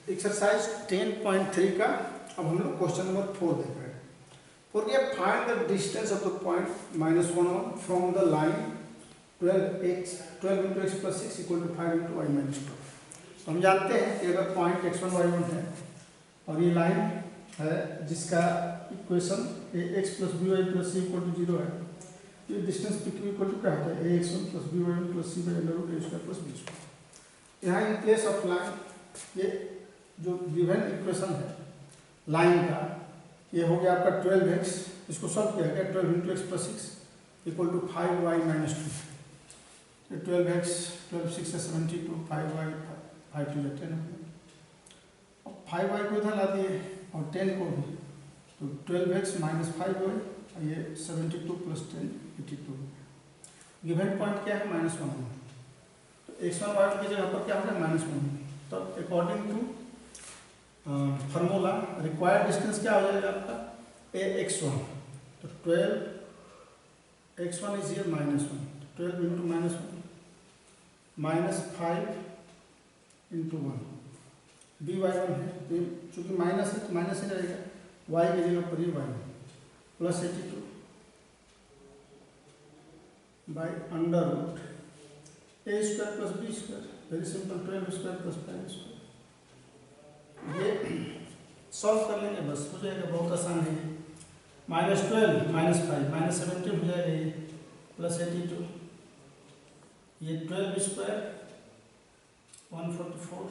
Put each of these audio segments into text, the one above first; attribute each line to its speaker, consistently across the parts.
Speaker 1: Exercise 10.3 का अब हम लोग क्वेश्चन नंबर 4 देख रहे हैं। फॉर ये find the distance of the point -1 from the line 12 into x plus 6 equal to 5 into y minus 2। तो हम जानते हैं कि अगर पॉइंट x1 y1 है और ये लाइन है जिसका equation ax plus by plus c equal to 0 है, तो ये डिस्टेंस pq equal to क्या होता है ax1 plus by1 plus c by under root a square plus b square। यहाँ इन प्लेस ऑफ लाइन ये जो गिवन इक्वेशन है लाइन का, ये हो गया आपका 12x, इसको सॉल्व किया गया 12 into x plus 6 equal to 5y minus 2। 12x 12 6 से 72, 5y 5 2 10 हो गया। अब 5y को इधर ला दिए और 10 को भी, तो 12x minus 5y और ये 72 plus 10 82। गिवन पॉइंट क्या है -1, तो x1 y1 की जगह पर क्या होगा -1। तो according to formula required distance क्या हो जाएगा आपका ax1, तो 12 x1 is here -1, 12 into -1 -5 into 1 by1 है, तो चूंकि माइनस है तो माइनस ही रहेगा, y की जगह पर ही y plus 82 by under root a square plus b square, very simple 12 square plus 5 square. ये सॉल्व कर लेंगे बस हो जाएगा, बहुत आसान है। -12 -5 -17 हो जाएगा ये प्लस 82, ये 12 स्क्वायर 144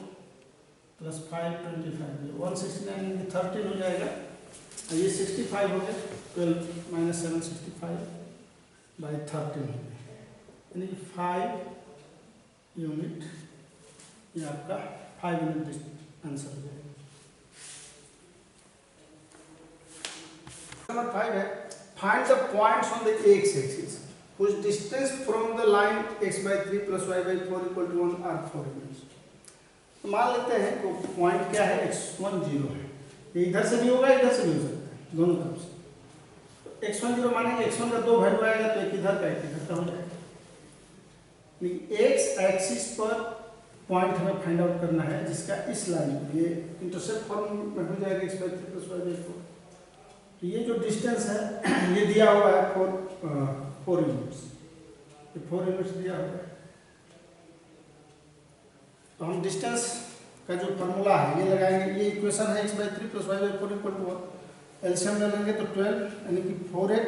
Speaker 1: प्लस 5 25, ये 169 13 हो जाएगा, और ये 65 हो गया, 12 - 7 65 बाई 13 हो गया, यानी कि 5 यूनिट, ये आपका 5 यूनिट आंसर हो जाएगा। नंबर 5 है find the points on the x axis whose distance from the line x/3 plus y/4 equal to 1 are 4 units। तो मान लेते हैं कि पॉइंट क्या है x1 0 है, ये इधर से भी होगा इधर से भी हो सकता है, दोनों तरफ से। तो x1 0 मानेंगे x1 का 2 वैल्यू आएगा, तो एक इधर का एक इधर का हो जाएगा। लेकिन x एक्सिस पर पॉइंट हमें फाइंड आउट करना है जिसका इस लाइन पर ये इंटरसेप्ट फॉर्म में हो जाएगा x/3 plus y/4। तो ये जो डिस्टेंस है ये दिया हुआ है 4 यूनिट्स, ये 4 यूनिट्स दिया हुआ है। तो हम डिस्टेंस का जो फार्मूला है ये लगाएंगे, ये इक्वेशन है x/3 plus y/4 equal to 1। LCM ले लेंगे तो 12 यानी कि 4x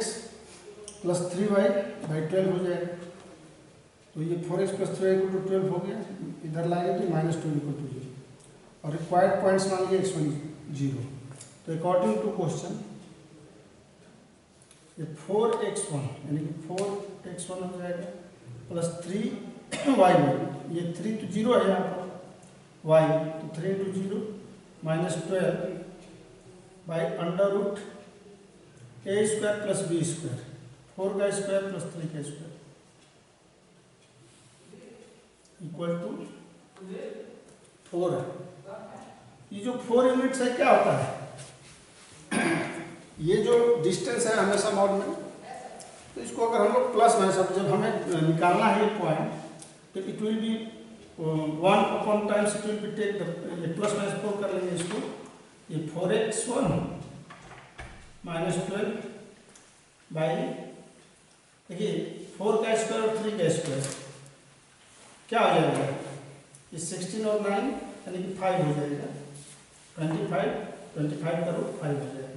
Speaker 1: plus 3y/12 हो जाएगा। तो ये 4x plus 3y equal to 12 हो गया, इधर लाएंगे तो -2 equal to 0, और रिक्वायर्ड पॉइंट्स मान लिए x1 0। तो अकॉर्डिंग टू क्वेश्चन ये 4x1 यानी कि 4x1 हो जाएगा प्लस 3y1, ये 3 तो 0 है यहाँ पर, y तो 3 into 0 -12 by under root a square plus b square, 4 का स्क्वायर प्लस 3 का स्क्वायर इक्वल टू 4 है। ये जो 4 यूनिट्स है क्या होता है, ये जो डिस्टेंस है हमेशा मॉड में, तो इसको अगर हम लोग प्लस में सब जब हमें निकालना है ये पॉइंट, तो it will be 1 upon times it will be take the plus minus 4 कर लेंगे इसको, ये 4x1 -12 बाई, देखिए 4 का स्क्वायर और 3 का स्क्वायर क्या हो जाएगा, ये 16 और 9 यानी कि 5 हो जाएगा, 25 का रूट 5 हो जाएगा।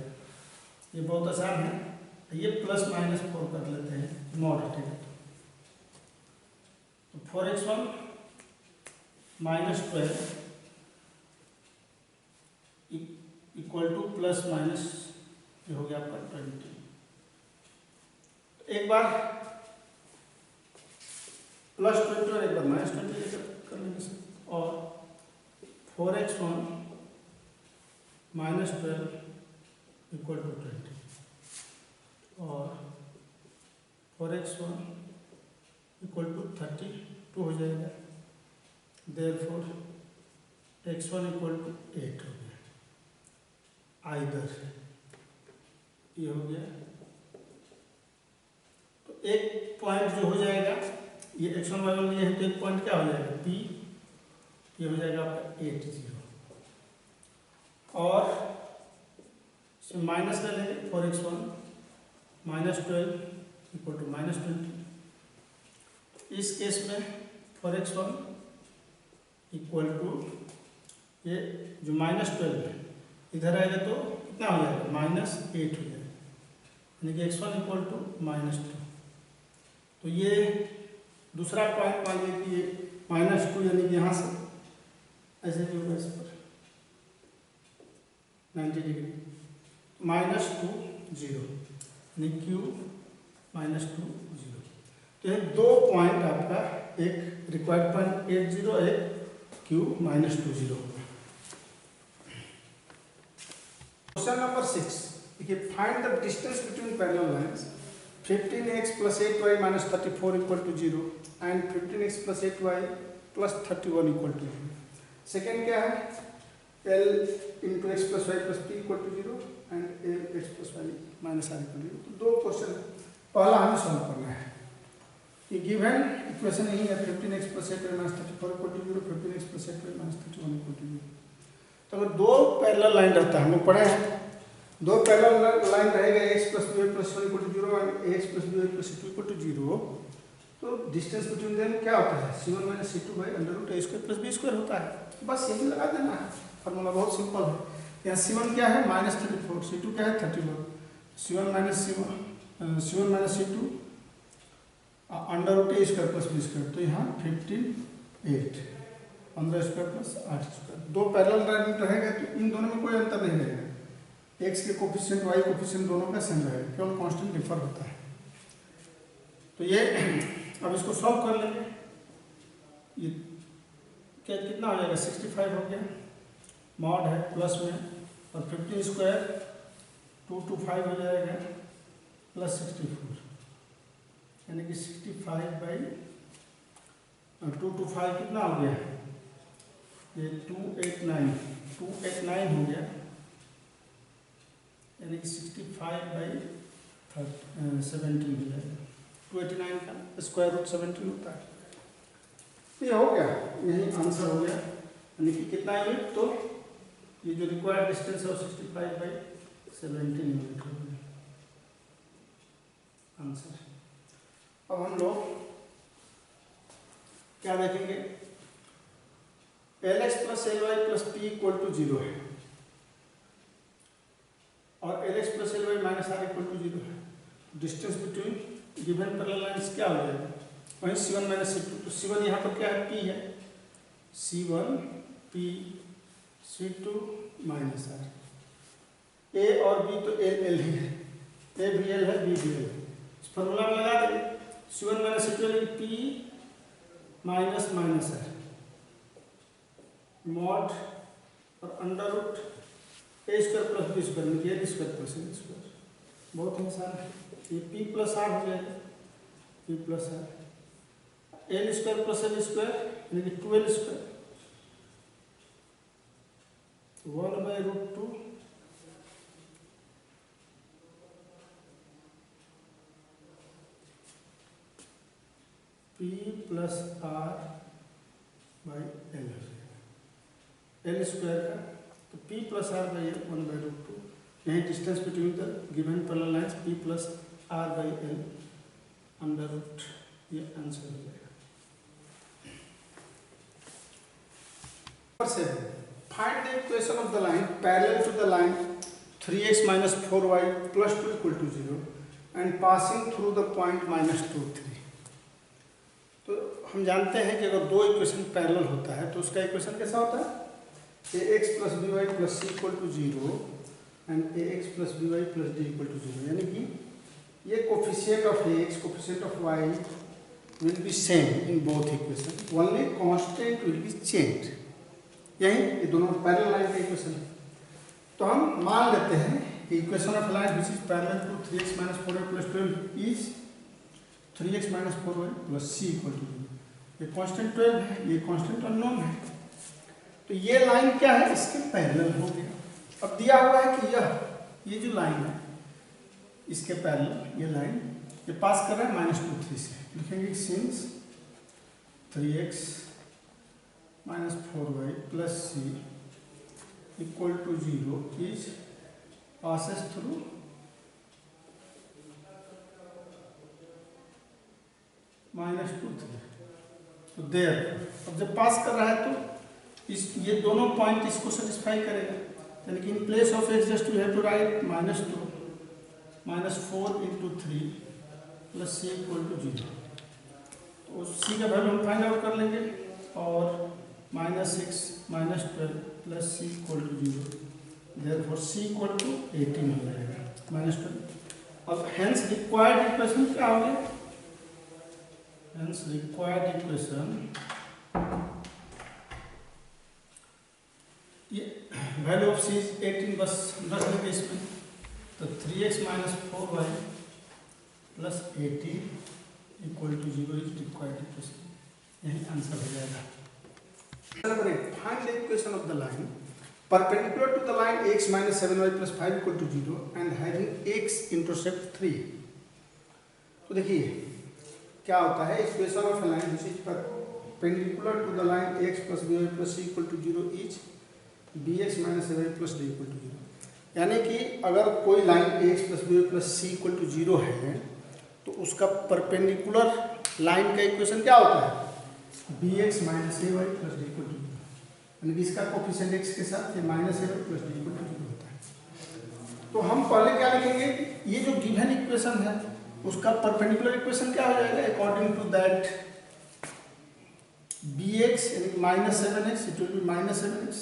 Speaker 1: ये बहुत आसान है, ये प्लस माइनस 4 कर लेते हैं मॉड हटेगा, तो 4x1 -12 equal two plus minus ये हो गया आपका 20। एक बार +20 और एक बार -20 कर लेंगे, और 4x1 -12 इक्वल टू 20, और 4x1 इक्वल टू 32 हो जाएगा, देयरफॉर x1 इक्वल टू 8 हो गया, आइदर ये हो गया। तो एक पॉइंट जो हो जाएगा ये x1 y1 ये है, तो एक पॉइंट क्या हो जाएगा p, ये हो जाएगा आपका 8 0। और इसमें माइनस ले लेंगे 4x1 -12 इक्वल टू -20। इस केस में 4x1 इक्वल टू ये जो -12 है इधर आएगा तो कितना हो जाएगा -8 हो जाएगा, यानी कि x1 इक्वल टू -2। तो ये दूसरा पॉइंट मान लीजिए कि ये -2 यानी कि यहाँ से ऐसे भी होगा इस पर 90 डिग्री -2 0 यानी Q -2 0। तो ये दो पॉइंट आपका, एक रिक्वायर्ड पॉइंट 80, एक Q -2 0 होगा। क्वेश्चन नंबर 6, देखिए find the distance between parallel lines 15x + 8y - 34 = 0 and 15x + 8y + 31 = 0। Second क्या है, L × x + y + p = 0 and L x + y - r = 0। तो दो क्वेश्चन पहला हमें सॉल्व करना है। ये गिवन इक्वेशन यही है 15x + 8y - 34 = 0, 15x + 8y - 31 = 0। तो अगर दो पैरेलल लाइन रहता है, हम लोग पढ़े हैं, दो पैरेलल लाइन रहेगा x + by + 1 = 0 and ax + by + c2 = 0, तो डिस्टेंस बिटवीन देम क्या होता है, c1 - c2/√a² + b² होता है। बस यही लगा देना है, फार्मूला बहुत सिंपल है। यहाँ c1 क्या है -34, c2 क्या है 31, c1 - c2 √a² + b², तो यहाँ 58 15² + 8²। दो पैरेलल लाइन रहेगा तो इन दोनों में कोई अंतर नहीं रहेगा, x के कोफिशिएंट y कोफिशिएंट दोनों का सेम रहेगा, केवल कांस्टेंट डिफर होता है। तो ये अब इसको सॉल्व कर लेंगे। ये क्या कितना हो जाएगा 65 हो गया, मॉड है प्लस में, और 15² 225 हो जाएगा + 64, यानी कि 65/225 कितना हो गया, ये 289 हो गया, यानी कि 65/17 हो जाएगा। 289 का √17 होता है। ये हो गया, यही आंसर हो गया, यानी कि कितना यूनिट, तो ये जो रिक्वायर्ड डिस्टेंस है वो 65/17 यूनिट हो गया आंसर। अब हम लोग क्या देखेंगे, Lx + Ly + p = 0 है और Lx + Ly - r = 0 है। Distance between given parallel lines क्या हो जाएगा, वहीं c1 - c2, तो c1 यहाँ पर क्या है p है, c1 p c2 - r, a और b तो l l ही है, a भी l है b भी l है, इस फॉर्मूला में लगा देंगे c1 - c2 यानी p - r मॉड और √a² + b² में ये l² + a², बहुत आसान है। ये p + r हो जाएगा, p + r, l² + l² यानी कि 12² 1/√2 p + r/l l² का, तो p + r/l 1/√2, यही distance between the given parallel lines p + r/l √, ये आंसर हो जाएगा। Find the equation of the line parallel to the line 3x - 4y + 2 = 0 and passing through the point -2 3। तो हम जानते हैं कि अगर दो इक्वेशन पैरेलल होता है तो उसका इक्वेशन कैसा होता है, ax + by + c = 0 and ax + by + d = 0, यानी कि ये coefficient of x coefficient of y will be same in both equation, only constant will be changed। यही ये दोनों पैरेलल लाइन का इक्वेशन है। तो हम मान लेते हैं कि equation of line which is parallel to 3x - 4y + 12 is 3x - 4y + c = 0। ये कांस्टेंट 12 है, ये कांस्टेंट अननोन है, तो ये लाइन क्या है, इसके पैरेलल हो गया। अब दिया हुआ है कि ये जो लाइन है इसके पैरेलल ये लाइन ये पास कर रहा है -2 3 से, लिखेंगे since 3x - 4y + c equal to 0 is passes through -2 3। तो देयर अब जब पास कर रहा है तो इस ये दोनों पॉइंट इसको सेटिस्फाई करेगा, यानी कि in place of x just you have to write -2 -4 into 3 plus c equal to 0। तो c का वैल्यू हम फाइंड आउट कर लेंगे और -6 -12 plus c equal to 0, therefore c equal to 18 हो जाएगा -12। अब हेंस रिक्वायर्ड इक्वेशन क्या हो गया? Hence required equation, ये वैल्यू ऑफ c इज 18, बस रख देंगे इसमें। तो 3x minus 4y plus 18 equal to 0 is required equation. यही आंसर हो जाएगा। Find the equation of the line perpendicular to the line x minus 7y plus 5 equal to 0 and having x intercept 3। तो देखिए क्या होता है, equation of line which is perpendicular to the line x plus by plus c equal to 0 is bx minus ay plus d equal to 0। यानी कि अगर कोई line x plus by plus c equal to 0 है तो उसका perpendicular line का equation क्या होता है? bx minus ay plus d equal to 0। यानी कि इसका कोफिशिएंट x के साथ ये minus ay plus d equal to 0 होता है। तो हम पहले क्या लिखेंगे, ये जो गिवन इक्वेशन है उसका परपेंडिकुलर इक्वेशन क्या हो जाएगा? अकॉर्डिंग टू दैट bx यानी कि -7x it will be -7x,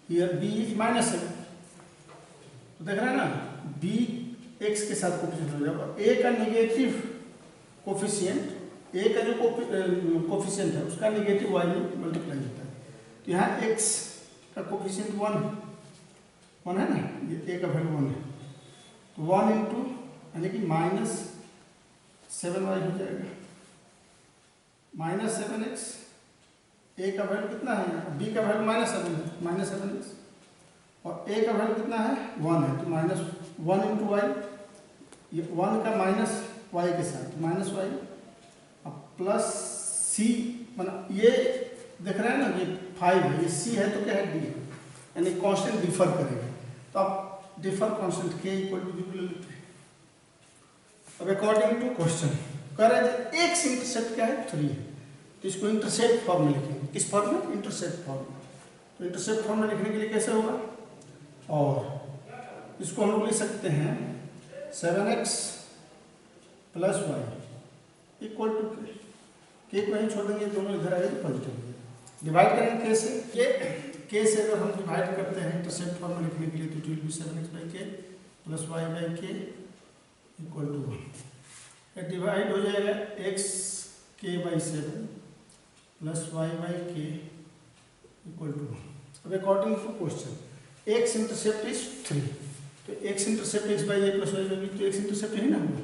Speaker 1: here b is -7। तो देख रहे हैं ना, b x के साथ कोफिशिएंट हो जाएगा। a का नेगेटिव कोफिशिएंट, a का जो कोफिशिएंट है उसका नेगेटिव y में मल्टीप्लाई होता है। तो यहाँ x का कोफिशिएंट 1 है ना, ये a का वैल्यू 1 है, तो 1 इंटू यानी कि -7y हो जाएगा, -7x। a का वैल्यू कितना है, b का वैल्यू -7 है, -7x, और a का वैल्यू कितना है 1 है, तो -1 इंटू y, ये 1 का माइनस y के साथ -y, अब प्लस c, मतलब ये देख रहे हैं ना, ये 5 है, ये c है तो क्या है d है, यानी कांस्टेंट डिफर करेगा। तो आप differ constant k equal to 0 ले लेते हैं। अब अकॉर्डिंग टू क्वेश्चन कह रहे हैं एक्स इंटरसेप्ट क्या है 3 है, तो इसको इंटरसेप्ट फॉर्म में लिखेंगे। किस फॉर्म में? इंटरसेप्ट फॉर्म में। तो इंटरसेप्ट फॉर्म में लिखने के लिए कैसे होगा, और इसको हम लोग लिख सकते हैं 7x plus y equal to के को यहीं छोड़ देंगे, दोनों इधर आएगा तो पॉजिटिव हो जाएगा। डिवाइड करेंगे के से, ये के से अगर हम डिवाइड करते हैं इंटरसेप्ट फॉर्म में लिखने के लिए, तो it will be 7x by k plus y by k equal to 1। Divide हो जाएगा x k by 7 plus y by k equal to 1। अब according to question x intercept is 3, तो x intercept x by a plus y by b, तो x intercept ही ना होगा।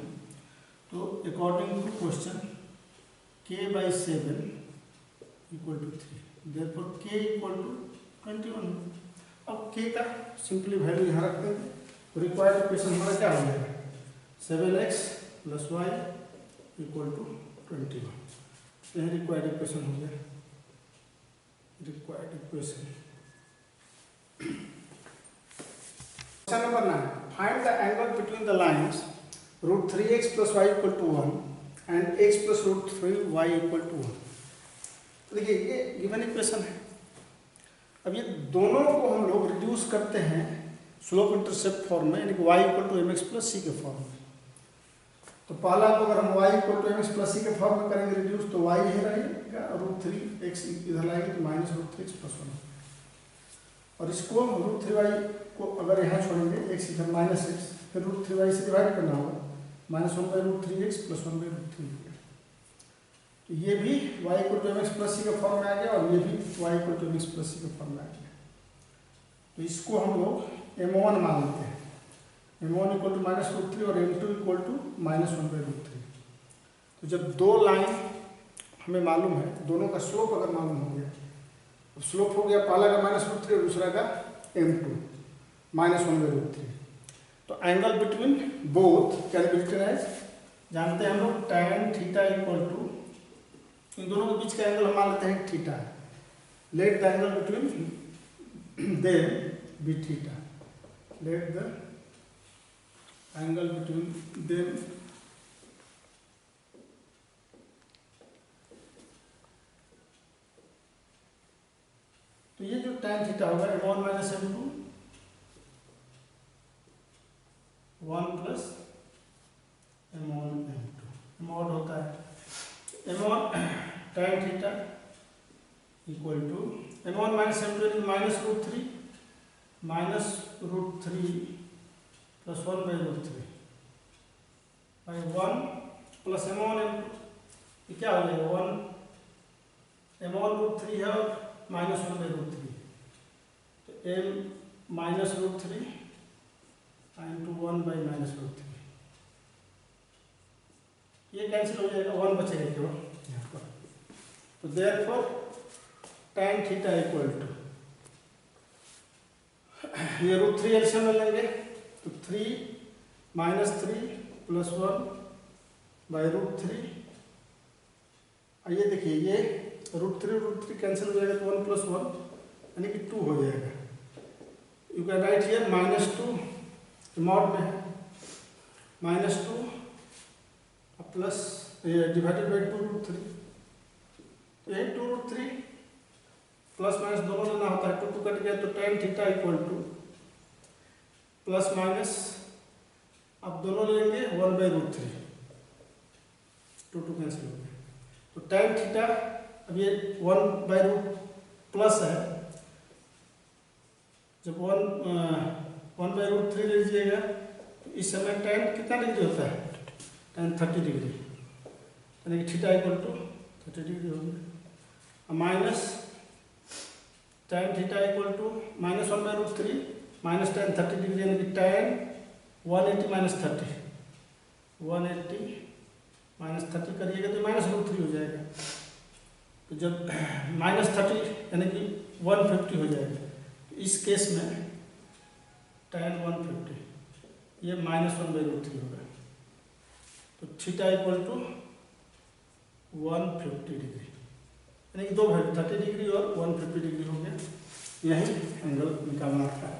Speaker 1: तो according to question k by 7 equal to 3, therefore k equal to 21। अब k का simply value यहाँ रख देंगे, तो रिक्वायर्ड इक्वेशन हमारा क्या हो जाएगा 7x plus y equal to 21। यह रिक्वायर्ड इक्वेशन हो गया, required equation. Question number 9, find the angle between the lines √3x plus y equal to 1 and x plus √3y equal to 1। तो देखिए ये गिवन इक्वेशन है। अब ये दोनों को हम लोग रिड्यूस करते हैं स्लोप इंटरसेप्ट फॉर्म में, यानी कि y equal to mx plus c के फॉर्म में। तो पहला को अगर हम y equal to mx plus c के फॉर्म में करेंगे रिड्यूस, तो y ही रहेगा, √3x इधर लाएंगे तो -√3x प्लस 1, और इसको √3y को अगर यहाँ छोड़ेंगे x इधर -x, फिर √3y से डिवाइड करना होगा, -1/√3x प्लस 1/√3। तो ये भी y equal to mx plus c के फॉर्म में आ गया, और ये भी y equal to mx plus c के फॉर्म में आ गया। तो इसको हम लोग m1 मान लेते हैं, m1 इक्वल टू -√3 और m2 इक्वल टू -1/√3। तो जब दो लाइन हमें मालूम है, दोनों का स्लोप अगर मालूम हो गया, तो स्लोप हो गया पहला का -√3 और दूसरा का m2 -1/√3, तो एंगल बिटवीन बोथ कैलकुलेटेड है, जानते हैं हम लोग tan थीटा इक्वल टू, इन दोनों के बीच का एंगल हम मान लेते हैं theta. Let the angle between them be theta, let the angle between them तो ये जो tan थीटा होगा m1 minus m2 1 plus m1 m2 m1 होता है m1 tan theta equal to m1 minus m2 minus root three plus 1 by root three by 1 plus m1 m2, ये क्या हो जाएगा 1 m1 रूट थ्री है और minus 1 by root three, तो m minus root three into 1 by minus root three, ये cancel हो जाएगा, 1 बचेगा केवल यहाँ पर। तो therefore tan theta equal to ये रूट थ्री एल्सियम में लेंगे तो 3 minus 3 plus 1 by root three, ये देखिए ये रूट थ्री कैंसिल हो जाएगा तो 1 प्लस 1 यानी कि 2 हो जाएगा। You can write here minus 2 mod में है minus 2 plus divided by 2 root three, तो यही 2 रूट थ्री प्लस माइनस दोनों लेना होता है, 2 कट गया तो tan theta equal two plus minus, अब दोनों लेंगे 1 बाई रूट थ्री, 2 कैंसिल हो गया, तो tan थीटा अब ये 1 बाई रूट प्लस है, जब 1 बाई रूट थ्री लीजिएगा तो इस समय tan कितना डिग्री होता है, tan 30 डिग्री, यानी कि थीटा इक्वल टू 30 डिग्री हो गया, minus tan theta equal to minus 1 by root three minus tan 30 degree, यानी कि tan 180 माइनस 30, 180 माइनस 30 करिएगा तो माइनस रूट थ्री हो जाएगा, तो जब माइनस 30 यानी कि 150 हो जाएगा, तो इस केस में tan 150 ये माइनस 1 बाई रूट थ्री होगा, तो थीटा इक्वल टू 150 डिग्री, यानी कि दो वैल्यू 30 डिग्री और 150 डिग्री हो गया, यही एंगल निकालना था।